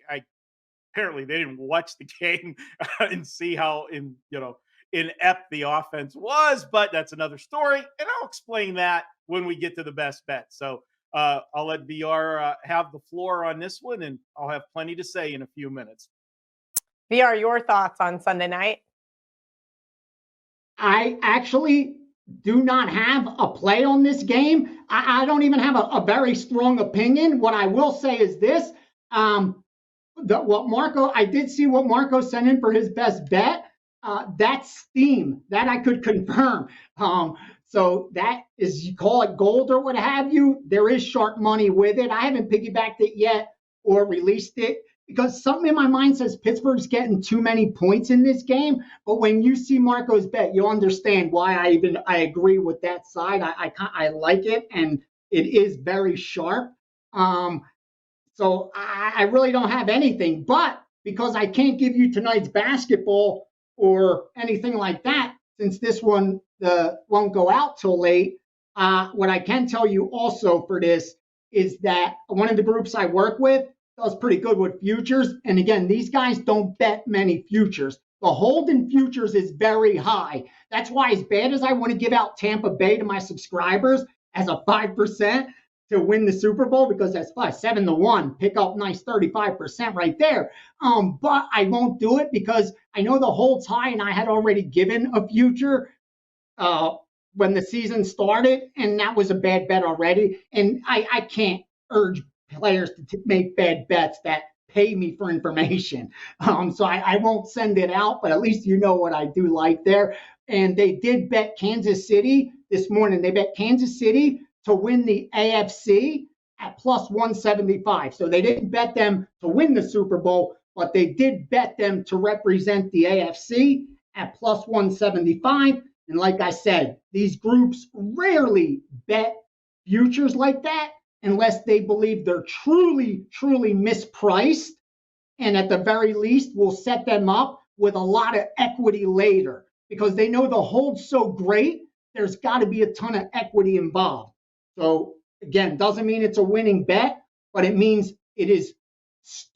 [SPEAKER 2] Apparently they didn't watch the game and see how inept the offense was, but that's another story. And I'll explain that when we get to the best bet. So I'll let VR have the floor on this one, and I'll have plenty to say in a few minutes.
[SPEAKER 1] VR, your thoughts on Sunday night?
[SPEAKER 3] I actually do not have a play on this game. I don't even have a very strong opinion. What I will say is this. I did see what Marco sent in for his best bet. That's Steam. That I could confirm. So that is, you call it gold or what have you. There is sharp money with it. I haven't piggybacked it yet or released it, because something in my mind says Pittsburgh's getting too many points in this game. But when you see Marco's bet, you'll understand why I agree with that side. I like it, and it is very sharp. So I really don't have anything. But because I can't give you tonight's basketball or anything like that, since this one won't go out till late, what I can tell you also for this is that one of the groups I work with does pretty good with futures. And again, these guys don't bet many futures. The hold in futures is very high. That's why, as bad as I want to give out Tampa Bay to my subscribers as a 5% to win the Super Bowl, because that's 7-1, pick up nice 35% right there. But I won't do it because I know the hold's high, and I had already given a future when the season started, and that was a bad bet already. And I can't urge players to make bad bets that pay me for information. So I won't send it out, but at least you know what I do like there. And they did bet Kansas City this morning. They bet Kansas City to win the AFC at plus 175. So they didn't bet them to win the Super Bowl, but they did bet them to represent the AFC at plus 175. And like I said, these groups rarely bet futures like that unless they believe they're truly, truly mispriced, and at the very least will set them up with a lot of equity later, because they know the hold's so great, there's got to be a ton of equity involved. So again, doesn't mean it's a winning bet, but it means it is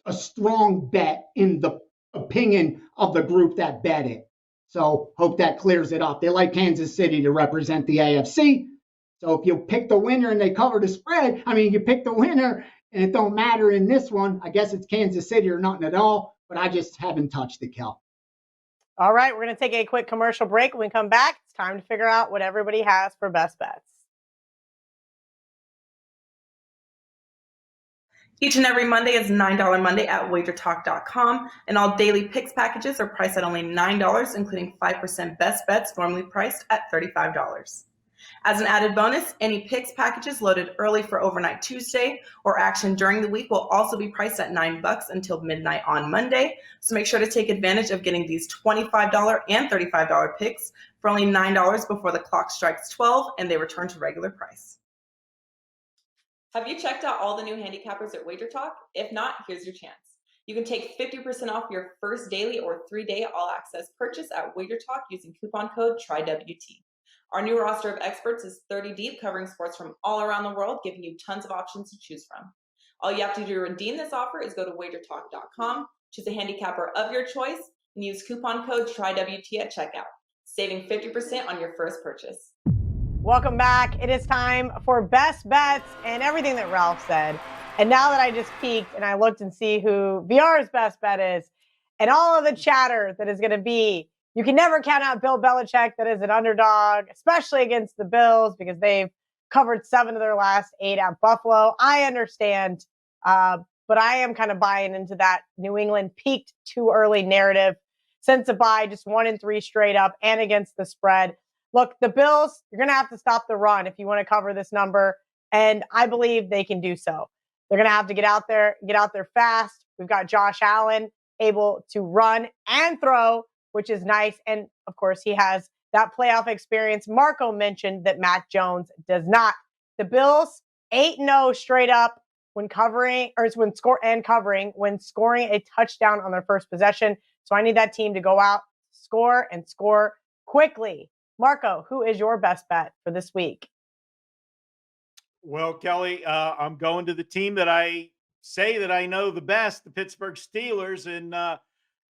[SPEAKER 3] a strong bet in the opinion of the group that bet it. So hope that clears it up. They like Kansas City to represent the AFC. So if you pick the winner and they cover the spread, you pick the winner and it don't matter in this one. I guess it's Kansas City or nothing at all, but I just haven't touched the Kel.
[SPEAKER 1] All right, we're going to take a quick commercial break. When we come back, it's time to figure out what everybody has for best bets.
[SPEAKER 4] Each and every Monday is $9 Monday at WagerTalk.com, and all daily picks packages are priced at only $9, including 5% best bets, normally priced at $35. As an added bonus, any picks packages loaded early for overnight Tuesday or action during the week will also be priced at $9 until midnight on Monday. So make sure to take advantage of getting these $25 and $35 picks for only $9 before the clock strikes 12 and they return to regular price. Have you checked out all the new handicappers at WagerTalk? If not, here's your chance. You can take 50% off your first daily or 3-day all-access purchase at WagerTalk using coupon code TRYWT. Our new roster of experts is 30 deep, covering sports from all around the world, giving you tons of options to choose from. All you have to do to redeem this offer is go to WagerTalk.com, choose a handicapper of your choice, and use coupon code TRYWT at checkout, saving 50% on your first purchase.
[SPEAKER 1] Welcome back. It is time for best bets and everything that Ralph said. And now that I just peeked and I looked and see who VR's best bet is, and all of the chatter that is going to be, you can never count out Bill Belichick, that is an underdog, especially against the Bills, because they've covered 7 of their last 8 at Buffalo. I understand, but I am kind of buying into that New England peaked too early narrative. Since a bye, just 1-3 straight up and against the spread. Look, the Bills, you're going to have to stop the run if you want to cover this number, and I believe they can do so. They're going to have to get out there fast. We've got Josh Allen able to run and throw, which is nice. And of course, he has that playoff experience. Marco mentioned that Mac Jones does not. The Bills 8-0 straight up when scoring a touchdown on their first possession. So I need that team to go out, score quickly. Marco, who is your best bet for this week?
[SPEAKER 2] Well, Kelly, I'm going to the team that I say that I know the best, the Pittsburgh Steelers. And,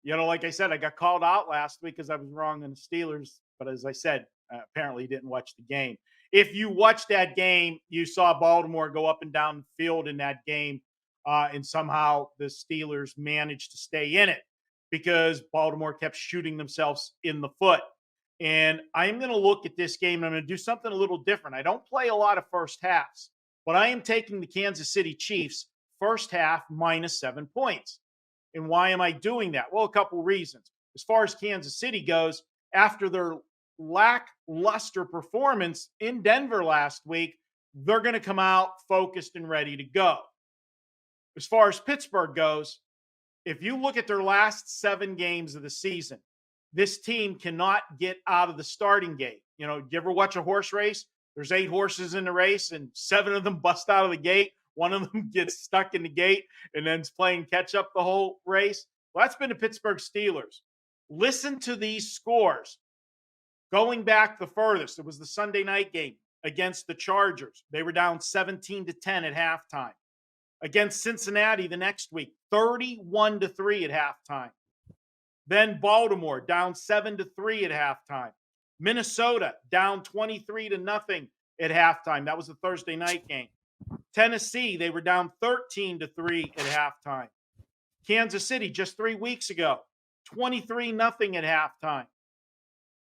[SPEAKER 2] like I said, I got called out last week because I was wrong on the Steelers. But as I said, apparently didn't watch the game. If you watched that game, you saw Baltimore go up and down the field in that game. And somehow the Steelers managed to stay in it because Baltimore kept shooting themselves in the foot. And I'm going to look at this game and I'm going to do something a little different. I don't play a lot of first halves, but I am taking the Kansas City Chiefs first half -7 points. And why am I doing that? Well, a couple of reasons. As far as Kansas City goes, after their lackluster performance in Denver last week, they're going to come out focused and ready to go. As far as Pittsburgh goes, if you look at their last 7 games of the season, this team cannot get out of the starting gate. Do you ever watch a horse race? There's 8 horses in the race and 7 of them bust out of the gate. One of them gets stuck in the gate and then's playing catch up the whole race. Well, that's been the Pittsburgh Steelers. Listen to these scores. Going back the furthest, it was the Sunday night game against the Chargers. They were down 17-10 at halftime. Against Cincinnati the next week, 31-3 at halftime. Then Baltimore down 7-3 at halftime. Minnesota down 23-0 at halftime. That was the Thursday night game. Tennessee, they were down 13-3 at halftime. Kansas City just 3 weeks ago, 23-0 at halftime.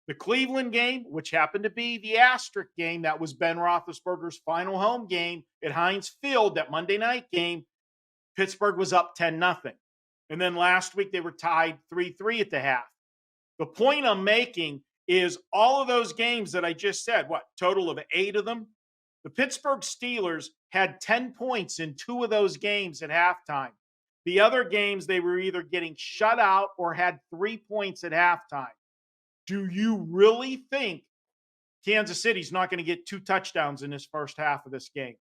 [SPEAKER 2] The Cleveland game, which happened to be the asterisk game, that was Ben Roethlisberger's final home game at Heinz Field, that Monday night game, Pittsburgh was up 10-0. And then last week they were tied 3-3 at the half. The point I'm making is all of those games that I just said, total of 8 of them? The Pittsburgh Steelers had 10 points in 2 of those games at halftime. The other games, they were either getting shut out or had 3 points at halftime. Do you really think Kansas City's not going to get 2 touchdowns in this first half of this game?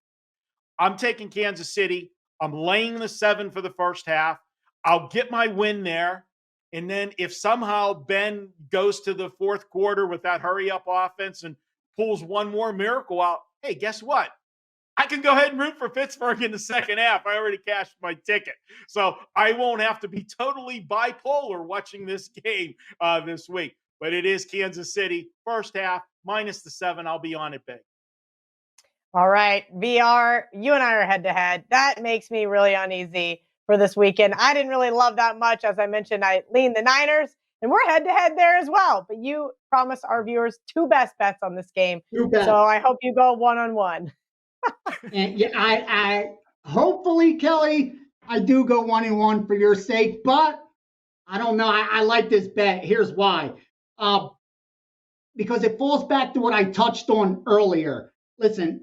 [SPEAKER 2] I'm taking Kansas City. I'm laying the 7 for the first half. I'll get my win there. And then if somehow Ben goes to the fourth quarter with that hurry-up offense and pulls one more miracle out, hey, guess what? I can go ahead and root for Pittsburgh in the second half. I already cashed my ticket. So I won't have to be totally bipolar watching this game this week. But it is Kansas City, first half, -7. I'll be on it big.
[SPEAKER 1] All right, VR, you and I are head-to-head. That makes me really uneasy for this weekend. I didn't really love that much. As I mentioned, I lean the Niners, and we're head-to-head there as well. But you promised our viewers 2 best bets on this game. So I hope you go one-on-one.
[SPEAKER 3] And yeah, I hopefully, Kelly, I do go 1-1 for your sake, but I don't know. I like this bet. Here's why. because it falls back to what I touched on earlier. Listen,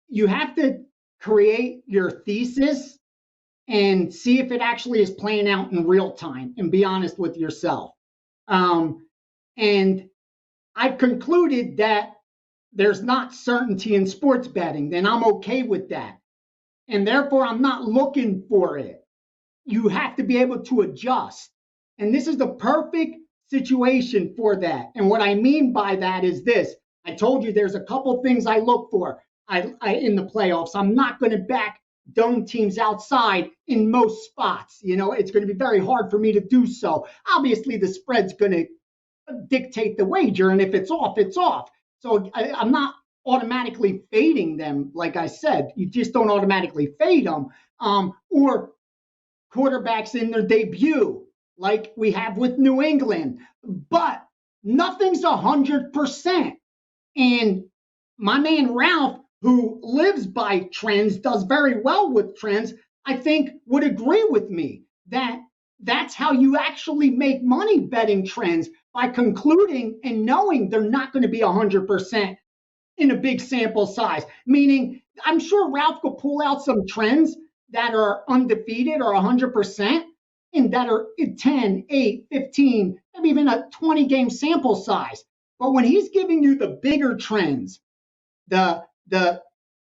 [SPEAKER 3] you have to create your thesis and see if it actually is playing out in real time and be honest with yourself. And I've concluded that there's not certainty in sports betting, then I'm okay with that. And therefore, I'm not looking for it. You have to be able to adjust. And this is the perfect situation for that. And what I mean by that is this. I told you there's a couple things I look for in the playoffs. I'm not going to back dome teams outside in most spots. It's going to be very hard for me to do so. Obviously, the spread's going to dictate the wager. And if it's off, it's off. So I'm not automatically fading them. Like I said, you just don't automatically fade them. Or quarterbacks in their debut, like we have with New England. But nothing's 100%. And my man Ralph, who lives by trends, does very well with trends, I think would agree with me that that's how you actually make money betting trends, by concluding and knowing they're not going to be 100% in a big sample size. Meaning, I'm sure Ralph could pull out some trends that are undefeated or 100% and that are 10, 8, 15, maybe even a 20-game sample size. But when he's giving you the bigger trends, the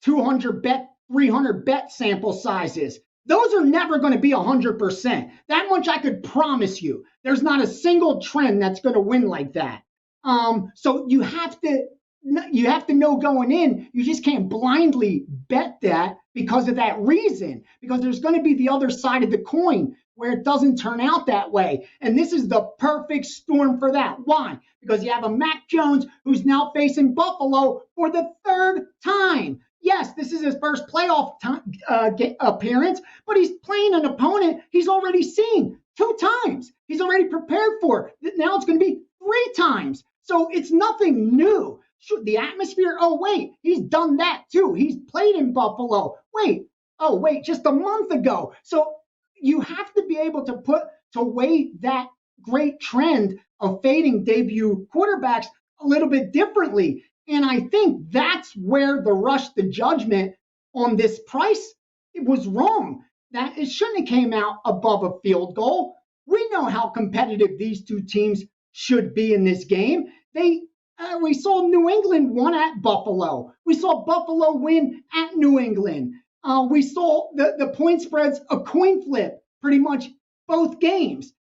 [SPEAKER 3] 200 bet, 300 bet sample sizes, those are never going to be 100%. That much I could promise you. There's not a single trend that's going to win like that. So you have to know going in. You just can't blindly bet that because of that reason. Because there's going to be the other side of the coin where it doesn't turn out that way. And this is the perfect storm for that. Why? Because you have a Mac Jones who's now facing Buffalo for the third time. Yes, this is his first playoff appearance, but he's playing an opponent he's already seen 2 times. He's already prepared for. Now it's going to be 3 times. So it's nothing new. The atmosphere, oh, wait, he's done that too. He's played in Buffalo. Wait, just a month ago. So you have to be able to weigh that great trend of fading debut quarterbacks a little bit differently. And I think that's where the rush to judgment on this price, it was wrong. That it shouldn't have came out above a field goal. We know how competitive these 2 teams should be in this game. We saw New England won at Buffalo. We saw Buffalo win at New England. We saw the point spreads a coin flip pretty much both games.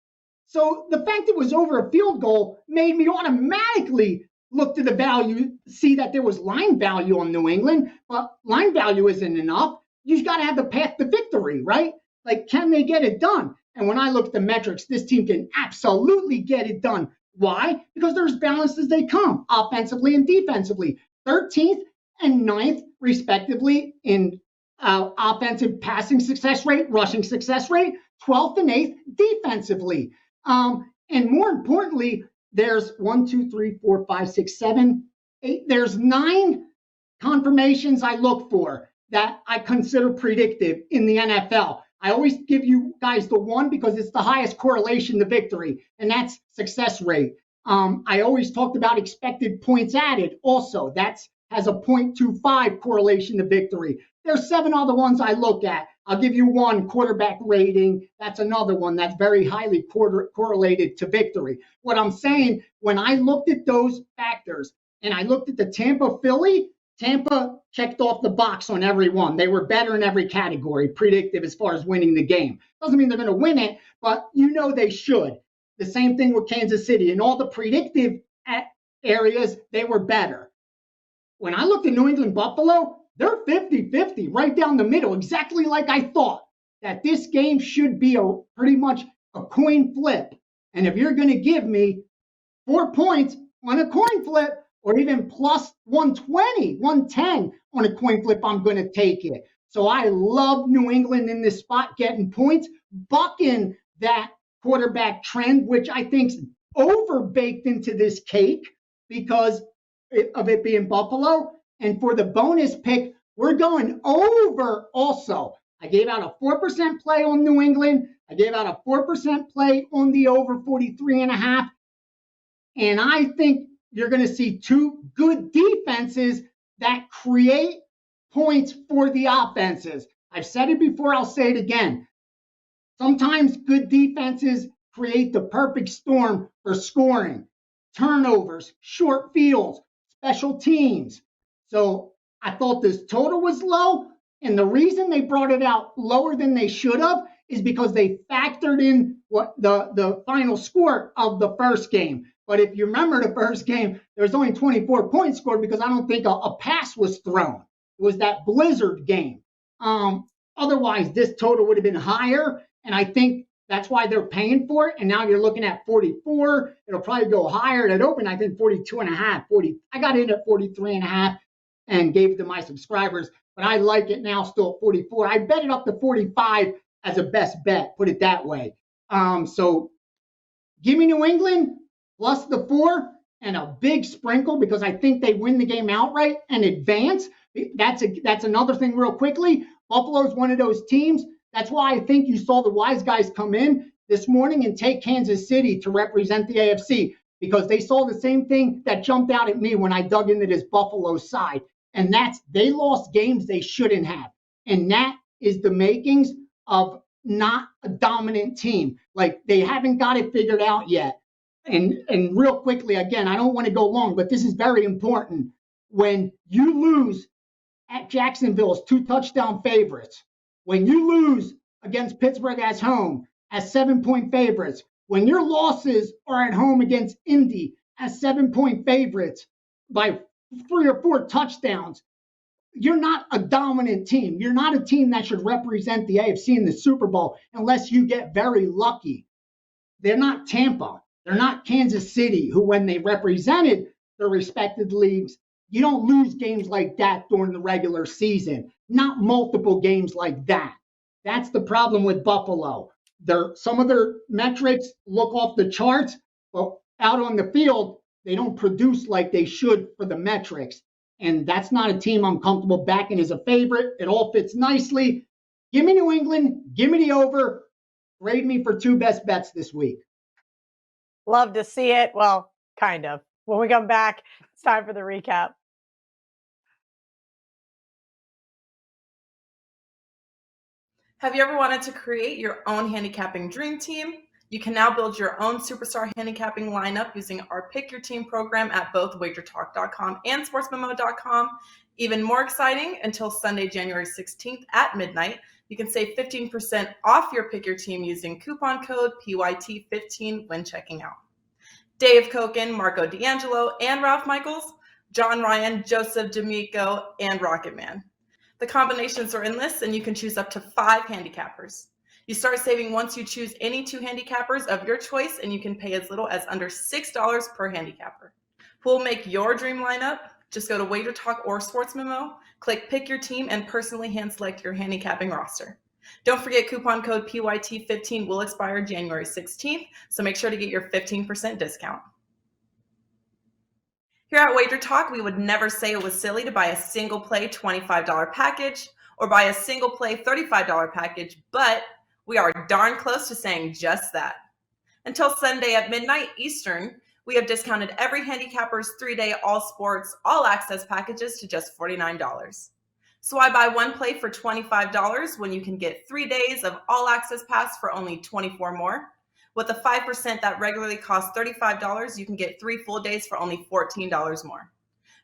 [SPEAKER 3] So the fact it was over a field goal made me automatically look to the value, see that there was line value on New England, but line value isn't enough. You've got to have the path to victory, right? Like, can they get it done? And when I look at the metrics, this team can absolutely get it done. Why? Because they're as balanced as they come, offensively and defensively. 13th and 9th, respectively, in offensive passing success rate, rushing success rate, 12th and 8th defensively. And more importantly, there's 1, 2, 3, 4, 5, 6, 7, 8. There's 9 confirmations I look for that I consider predictive in the NFL. I always give you guys the 1 because it's the highest correlation to victory, and that's success rate. I always talked about expected points added also. That has a 0.25 correlation to victory. There's 7 other ones I look at. I'll give you 1, quarterback rating. That's another one that's very highly correlated to victory. What I'm saying, when I looked at those factors and I looked at the Tampa-Philly, Tampa checked off the box on every one. They were better in every category, predictive as far as winning the game. Doesn't mean they're going to win it, but they should. The same thing with Kansas City. In all the predictive areas, they were better. When I looked at New England Buffalo, they're 50-50, right down the middle, exactly like I thought, that this game should be pretty much a coin flip. And if you're going to give me 4 points on a coin flip, or even plus 120, 110 on a coin flip, I'm going to take it. So I love New England in this spot, getting points, bucking that quarterback trend, which I think's overbaked into this cake because of it being Buffalo. And for the bonus pick, we're going over also. I gave out a 4% play on New England. I gave out a 4% play on the over 43.5. And I think you're going to see two good defenses that create points for the offenses. I've said it before, I'll say it again. Sometimes good defenses create the perfect storm for scoring, turnovers, short fields, special teams. So I thought this total was low. And the reason they brought it out lower than they should have is because they factored in what the final score of the first game. But if you remember the first game, there was only 24 points scored because I don't think a pass was thrown. It was that blizzard game. Otherwise, this total would have been higher. And I think that's why they're paying for it. And now you're looking at 44. It'll probably go higher. It opened, I think, 42 and a half. I got in at 43 and a half and gave it to my subscribers. But I like it now still at 44. I bet it up to 45 as a best bet, put it that way. So give me New England plus the 4 and a big sprinkle because I think they win the game outright and advance. That's another thing real quickly. Buffalo's one of those teams. That's why I think you saw the wise guys come in this morning and take Kansas City to represent the AFC because they saw the same thing that jumped out at me when I dug into this Buffalo side. And that's they lost games they shouldn't have. And that is the makings of not a dominant team. Like they haven't got it figured out yet. And real quickly, again, I don't want to go long, but this is very important. When you lose at Jacksonville as 2 touchdown favorites, when you lose against Pittsburgh at home as 7-point favorites, when your losses are at home against Indy as 7-point favorites by 3 or 4 touchdowns, you're not a dominant team. You're not a team that should represent the AFC in the Super Bowl unless you get very lucky. They're not Tampa. They're not Kansas City, who when they represented their respected leagues, you don't lose games like that during the regular season. Not multiple games like that. That's the problem with Buffalo. Some of their metrics look off the charts, but out on the field, they don't produce like they should for the metrics. And that's not a team I'm comfortable backing as a favorite. It all fits nicely. Give me New England. Give me the over. Grade me for 2 best bets this week.
[SPEAKER 1] Love to see it. Well, kind of. When we come back, it's time for the recap.
[SPEAKER 4] Have you ever wanted to create your own handicapping dream team? You can now build your own superstar handicapping lineup using our Pick Your Team program at both WagerTalk.com and SportsMemo.com. Even more exciting, until Sunday, January 16th at midnight, you can save 15% off your Pick Your Team using coupon code PYT15 when checking out. Dave Koken, Marco D'Angelo, and Ralph Michaels, John Ryan, Joseph D'Amico, and Rocket Man. The combinations are endless, and you can choose up to 5 handicappers. You start saving once you choose any 2 handicappers of your choice, and you can pay as little as under $6 per handicapper. Who will make your dream lineup? Just go to WagerTalk or SportsMemo, click Pick Your Team, and personally hand-select your handicapping roster. Don't forget coupon code PYT15 will expire January 16th, so make sure to get your 15% discount. Here at WagerTalk, we would never say it was silly to buy a single play $25 package or buy a single play $35 package, but we are darn close to saying just that. Until Sunday at midnight Eastern, we have discounted every handicapper's 3-day all sports, all access packages to just $49. So why buy one play for $25 when you can get 3 days of all access pass for only $24 more? With the 5% that regularly costs $35, you can get 3 full days for only $14 more.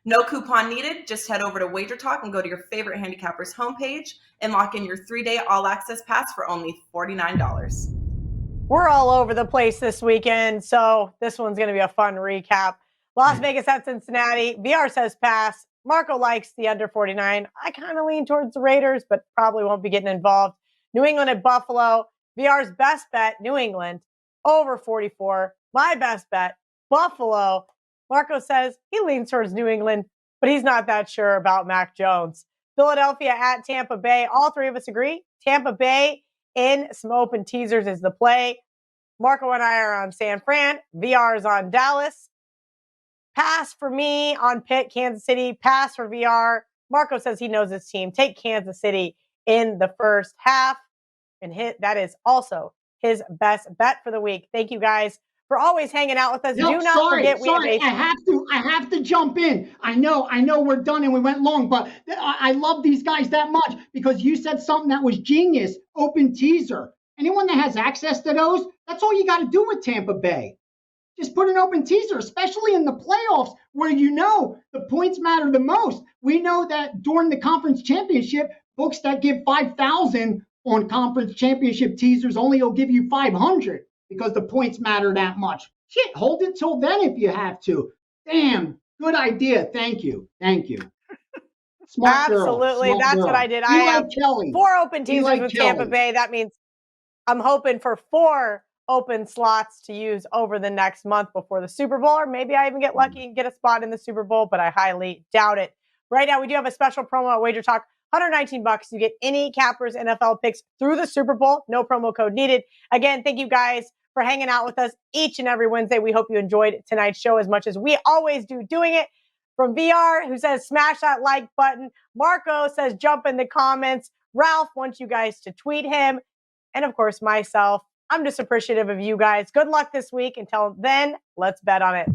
[SPEAKER 4] No coupon needed. Just head over to WagerTalk and go to your favorite handicapper's homepage and lock in your 3-day all-access pass for only $49.
[SPEAKER 1] We're all over the place this weekend, so this one's going to be a fun recap. Las Vegas at Cincinnati. VR says pass. Marco likes the under 49. I kind of lean towards the Raiders, but probably won't be getting involved. New England at Buffalo. VR's best bet, New England, over 44. My best bet, Buffalo. Marco says he leans towards New England, but he's not that sure about Mac Jones. Philadelphia at Tampa Bay. All 3 of us agree. Tampa Bay in some open teasers is the play. Marco and I are on San Fran. VR is on Dallas. Pass for me on Pitt, Kansas City. Pass for VR. Marco says he knows his team. Take Kansas City in the first half. And that is also his best bet for the week. Thank you guys for always hanging out with us.
[SPEAKER 3] No,
[SPEAKER 1] Do not forget we have a
[SPEAKER 3] I have to jump in. I know we're done and we went long, but I love these guys that much because you said something that was genius. Open teaser. Anyone that has access to those, that's all you got to do with Tampa Bay. Just put an open teaser, especially in the playoffs where you know the points matter the most. We know that during the conference championship, books that give 5,000 on conference championship teasers only will give you 500 because the points matter that much. Shit, hold it till then if you have to. Damn, good idea. Thank you. Smart
[SPEAKER 1] absolutely.
[SPEAKER 3] girl.
[SPEAKER 1] That's what I did.
[SPEAKER 3] Be
[SPEAKER 1] I
[SPEAKER 3] like
[SPEAKER 1] have
[SPEAKER 3] Kelly.
[SPEAKER 1] 4 open teasers
[SPEAKER 3] like
[SPEAKER 1] with Tampa
[SPEAKER 3] Kelly.
[SPEAKER 1] Bay. That means I'm hoping for 4 open slots to use over the next month before the Super Bowl, or maybe I even get lucky and get a spot in the Super Bowl, but I highly doubt it. Right now, we do have a special promo at WagerTalk. $119. You get any Cappers NFL picks through the Super Bowl. No promo code needed. Again, thank you guys for hanging out with us each and every Wednesday. We hope you enjoyed tonight's show as much as we always do doing it. From VR, who says smash that like button. Marco says jump in the comments. Ralph wants you guys to tweet him. And of course, myself. I'm just appreciative of you guys. Good luck this week. Until then, let's bet on it.